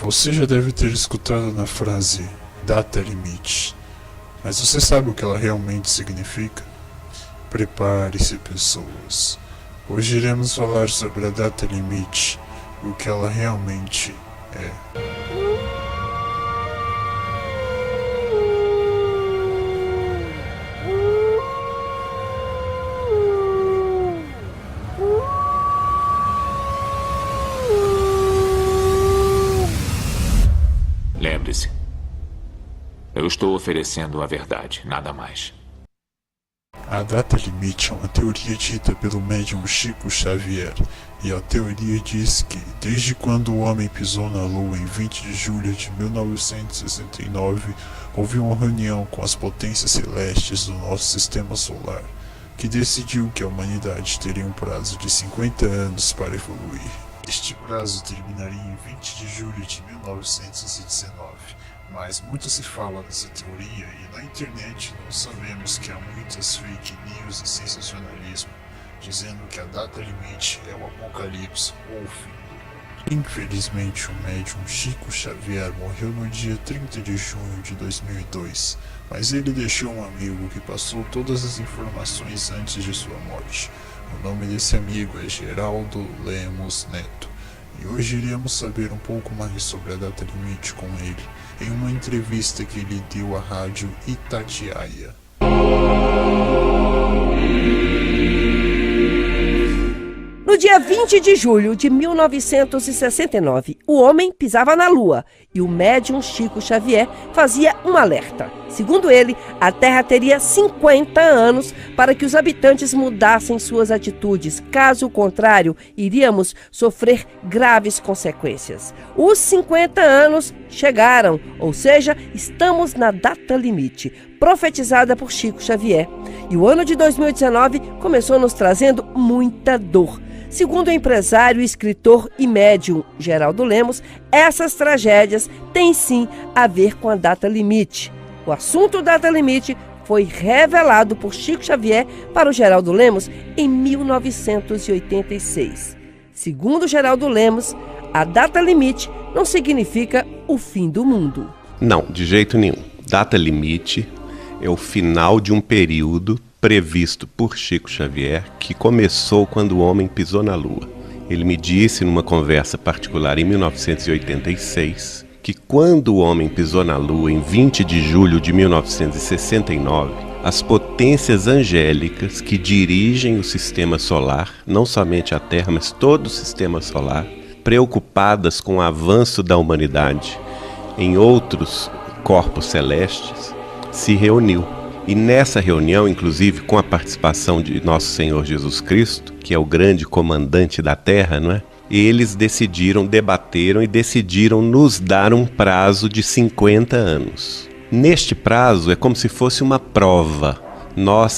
Você já deve ter escutado na frase data limite, mas você sabe o que ela realmente significa? Prepare-se, pessoas. Hoje iremos falar sobre a data limite e o que ela realmente é. Lembre-se, eu estou oferecendo a verdade, nada mais. A data limite é uma teoria dita pelo médium Chico Xavier, e a teoria diz que, desde quando o homem pisou na Lua em 20 de julho de 1969, houve uma reunião com as potências celestes do nosso sistema solar, que decidiu que a humanidade teria um prazo de 50 anos para evoluir. Este prazo terminaria em 20 de julho de 1919, mas muito se fala dessa teoria e na internet nós sabemos que há muitas fake news e sensacionalismo, dizendo que a data limite é o apocalipse ou o fim. Infelizmente o médium Chico Xavier morreu no dia 30 de junho de 2002, mas ele deixou um amigo que passou todas as informações antes de sua morte. O nome desse amigo é Geraldo Lemos Neto, e hoje iremos saber um pouco mais sobre a data limite com ele, em uma entrevista que ele deu à rádio Itatiaia. No dia 20 de julho de 1969, o homem pisava na Lua e o médium Chico Xavier fazia um alerta. Segundo ele, a Terra teria 50 anos para que os habitantes mudassem suas atitudes. Caso contrário, iríamos sofrer graves consequências. Os 50 anos chegaram, ou seja, estamos na data limite, profetizada por Chico Xavier. E o ano de 2019 começou nos trazendo muita dor. Segundo o empresário, escritor e médium Geraldo Lemos, essas tragédias têm sim a ver com a data limite. O assunto data limite foi revelado por Chico Xavier para o Geraldo Lemos em 1986. Segundo Geraldo Lemos, a data limite não significa o fim do mundo. Não, de jeito nenhum. Data limite é o final de um período previsto por Chico Xavier, que começou quando o homem pisou na Lua. Ele me disse numa conversa particular em 1986 que quando o homem pisou na Lua em 20 de julho de 1969, as potências angélicas que dirigem o sistema solar, não somente a Terra, mas todo o sistema solar, preocupadas com o avanço da humanidade em outros corpos celestes, se reuniu. E nessa reunião, inclusive com a participação de Nosso Senhor Jesus Cristo, que é o grande comandante da Terra, não é? Eles debateram e decidiram nos dar um prazo de 50 anos. Neste prazo é como se fosse uma prova.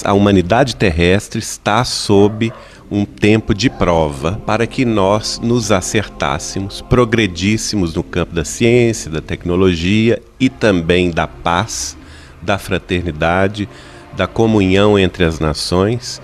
A humanidade terrestre está sob um tempo de prova para que nós nos acertássemos, progredíssemos no campo da ciência, da tecnologia e também da paz, da fraternidade, da comunhão entre as nações,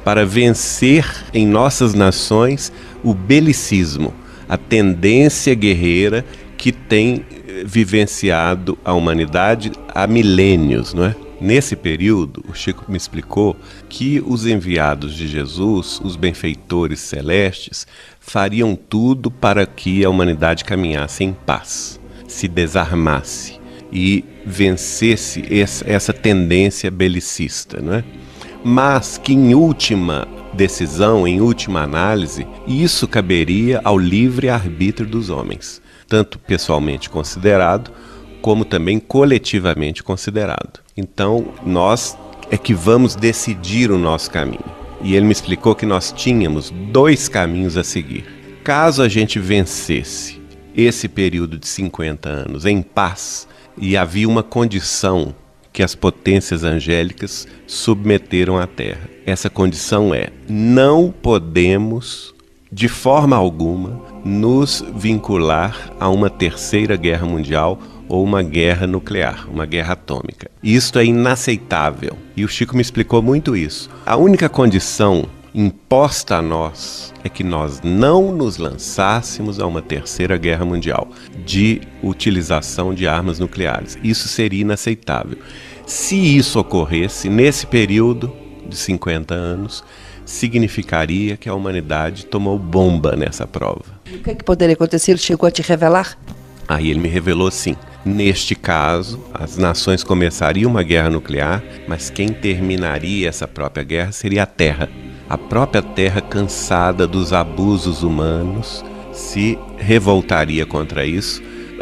para vencer em nossas nações o belicismo, a tendência guerreira que tem vivenciado a humanidade há milênios, não é? Nesse período, o Chico me explicou que os enviados de Jesus, os benfeitores celestes, fariam tudo para que a humanidade caminhasse em paz, se desarmasse e vencesse essa tendência belicista, não é? Mas que em última decisão, em última análise, isso caberia ao livre arbítrio dos homens, tanto pessoalmente considerado, como também coletivamente considerado. Então, nós é que vamos decidir o nosso caminho. E ele me explicou que nós tínhamos 2 caminhos a seguir. Caso a gente vencesse esse período de 50 anos em paz, e havia uma condição que as potências angélicas submeteram à Terra. Essa condição é: não podemos, de forma alguma, nos vincular a uma terceira guerra mundial ou uma guerra nuclear, uma guerra atômica. Isto é inaceitável. E o Chico me explicou muito isso. A única condição imposta a nós é que nós não nos lançássemos a uma terceira guerra mundial de utilização de armas nucleares. Isso seria inaceitável. Se isso ocorresse nesse período de 50 anos, significaria que a humanidade tomou bomba nessa prova. O que poderia acontecer? Ele chegou a te revelar? Aí ele me revelou sim. Neste caso, as nações começariam uma guerra nuclear, mas quem terminaria essa própria guerra seria a Terra. A própria Terra, cansada dos abusos humanos, se revoltaria contra isso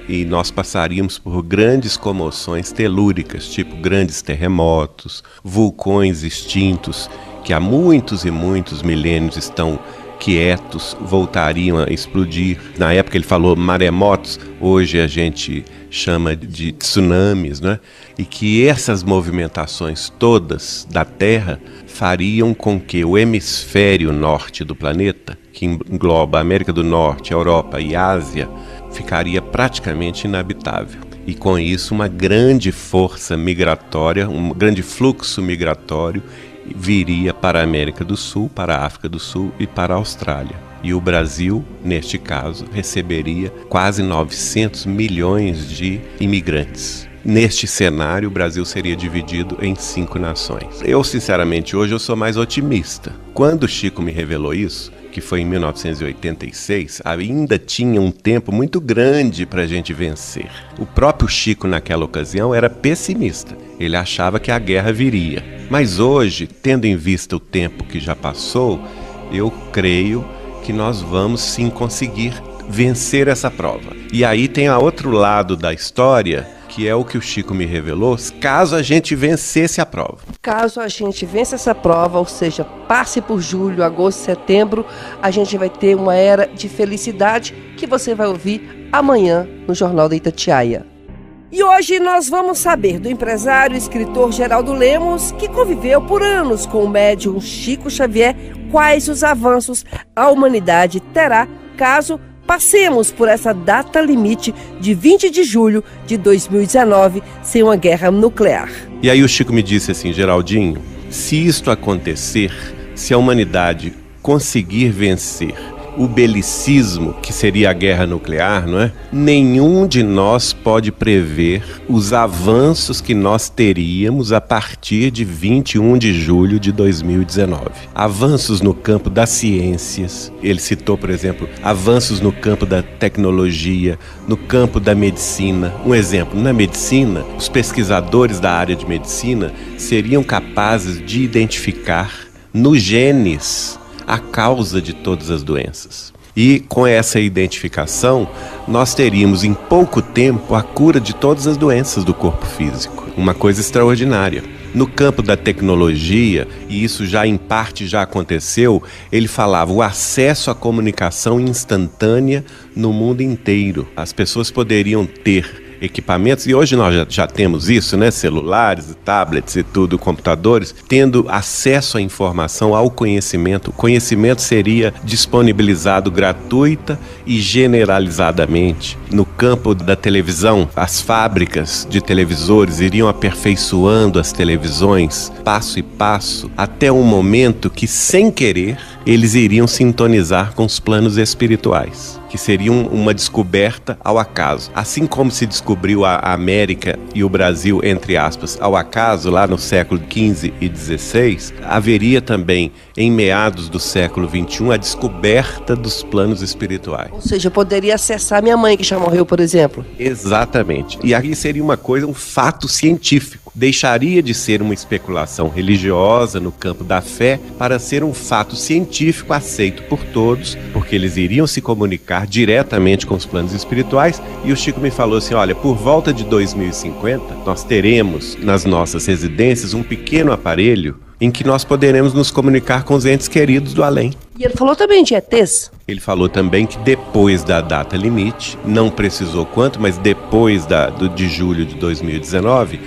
e nós passaríamos por grandes comoções telúricas, tipo grandes terremotos, vulcões extintos que há muitos e muitos milênios estão quietos, voltariam a explodir. Na época ele falou maremotos, hoje a gente chama de tsunamis, né? E que essas movimentações todas da Terra fariam com que o hemisfério norte do planeta, que engloba a América do Norte, a Europa e a Ásia, ficaria praticamente inabitável. E com isso uma grande força migratória, um grande fluxo migratório viria para a América do Sul, para a África do Sul e para a Austrália. E o Brasil, neste caso, receberia quase 900 milhões de imigrantes. Neste cenário, o Brasil seria dividido em 5 nações. Eu, sinceramente, hoje eu sou mais otimista. Quando o Chico me revelou isso, que foi em 1986, ainda tinha um tempo muito grande para a gente vencer. O próprio Chico, naquela ocasião, era pessimista. Ele achava que a guerra viria. Mas hoje, tendo em vista o tempo que já passou, eu creio que nós vamos sim conseguir vencer essa prova. E aí tem a outro lado da história, que é o que o Chico me revelou, caso a gente vencesse a prova. Caso a gente vença essa prova, ou seja, passe por julho, agosto, setembro, a gente vai ter uma era de felicidade que você vai ouvir amanhã no Jornal da Itatiaia. E hoje nós vamos saber do empresário e escritor Geraldo Lemos, que conviveu por anos com o médium Chico Xavier, quais os avanços a humanidade terá caso passemos por essa data limite de 20 de julho de 2019 sem uma guerra nuclear. E aí o Chico me disse assim, Geraldinho, se isto acontecer, se a humanidade conseguir vencer o belicismo, que seria a guerra nuclear, não é? Nenhum de nós pode prever os avanços que nós teríamos a partir de 21 de julho de 2019. Avanços no campo das ciências, ele citou, por exemplo, avanços no campo da tecnologia, no campo da medicina. Um exemplo, na medicina, os pesquisadores da área de medicina seriam capazes de identificar nos genes a causa de todas as doenças. E com essa identificação, nós teríamos em pouco tempo a cura de todas as doenças do corpo físico. Uma coisa extraordinária. No campo da tecnologia, e isso já em parte já aconteceu, ele falava o acesso à comunicação instantânea no mundo inteiro. As pessoas poderiam ter equipamentos, e hoje nós já temos isso, né? Celulares, tablets e tudo, computadores, tendo acesso à informação, ao conhecimento. O conhecimento seria disponibilizado gratuita e generalizadamente. No campo da televisão, as fábricas de televisores iriam aperfeiçoando as televisões, passo e passo, até um momento que, sem querer, eles iriam sintonizar com os planos espirituais, que seriam uma descoberta ao acaso. Assim como se descobriu a América e o Brasil, entre aspas, ao acaso, lá no século XV e XVI, haveria também, em meados do século XXI, a descoberta dos planos espirituais. Ou seja, eu poderia acessar minha mãe, que já morreu, por exemplo. Exatamente. E aí seria uma coisa, um fato científico. Deixaria de ser uma especulação religiosa no campo da fé para ser um fato científico aceito por todos, porque eles iriam se comunicar diretamente com os planos espirituais. E o Chico me falou assim, olha, por volta de 2050, nós teremos nas nossas residências um pequeno aparelho em que nós poderemos nos comunicar com os entes queridos do além. E ele falou também de ETs? Ele falou também que depois da data limite, não precisou quanto, mas depois de julho de 2019,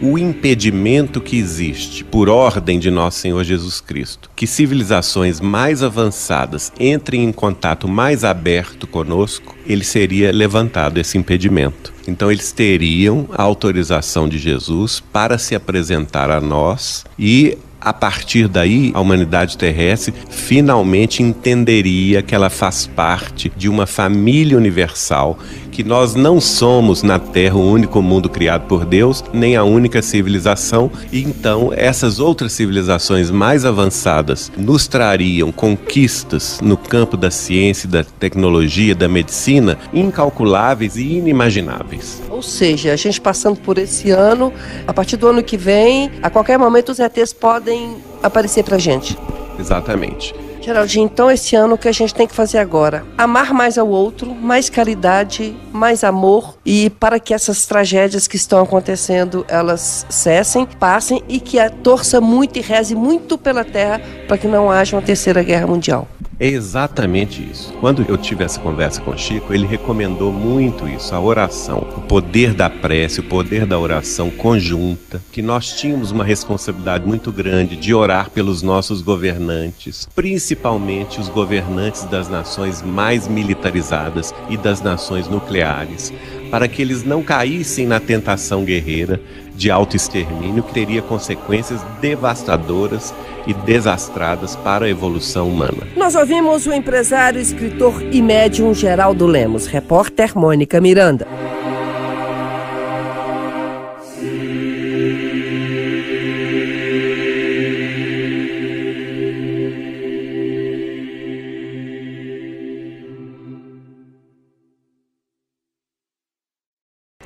o impedimento que existe, por ordem de nosso Senhor Jesus Cristo, que civilizações mais avançadas entrem em contato mais aberto conosco, ele seria levantado esse impedimento. Então eles teriam a autorização de Jesus para se apresentar a nós e A partir daí, a humanidade terrestre finalmente entenderia que ela faz parte de uma família universal, que nós não somos na Terra o único mundo criado por Deus, nem a única civilização, e então essas outras civilizações mais avançadas nos trariam conquistas no campo da ciência, da tecnologia, da medicina, incalculáveis e inimagináveis. Ou seja, a gente passando por esse ano, a partir do ano que vem, a qualquer momento os ETs podem aparecer pra gente. Exatamente. Geraldinho, então esse ano o que a gente tem que fazer agora? Amar mais ao outro, mais caridade, mais amor, e para que essas tragédias que estão acontecendo, elas cessem, passem, e que torça muito e reze muito pela Terra para que não haja uma terceira guerra mundial. É exatamente isso. Quando eu tive essa conversa com o Chico, ele recomendou muito isso, a oração, o poder da prece, o poder da oração conjunta, que nós tínhamos uma responsabilidade muito grande de orar pelos nossos governantes, principalmente os governantes das nações mais militarizadas e das nações nucleares, para que eles não caíssem na tentação guerreira de autoextermínio, que teria consequências devastadoras e desastradas para a evolução humana. Nós ouvimos o empresário, escritor e médium Geraldo Lemos, repórter Mônica Miranda.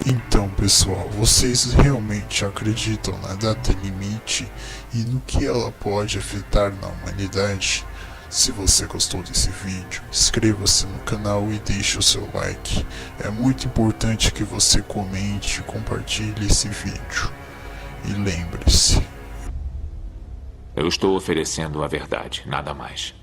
Então, pessoal, vocês realmente acreditam na data limite e no que ela pode afetar na humanidade? Se você gostou desse vídeo, inscreva-se no canal e deixe o seu like. É muito importante que você comente e compartilhe esse vídeo. E lembre-se: Eu estou oferecendo a verdade, nada mais.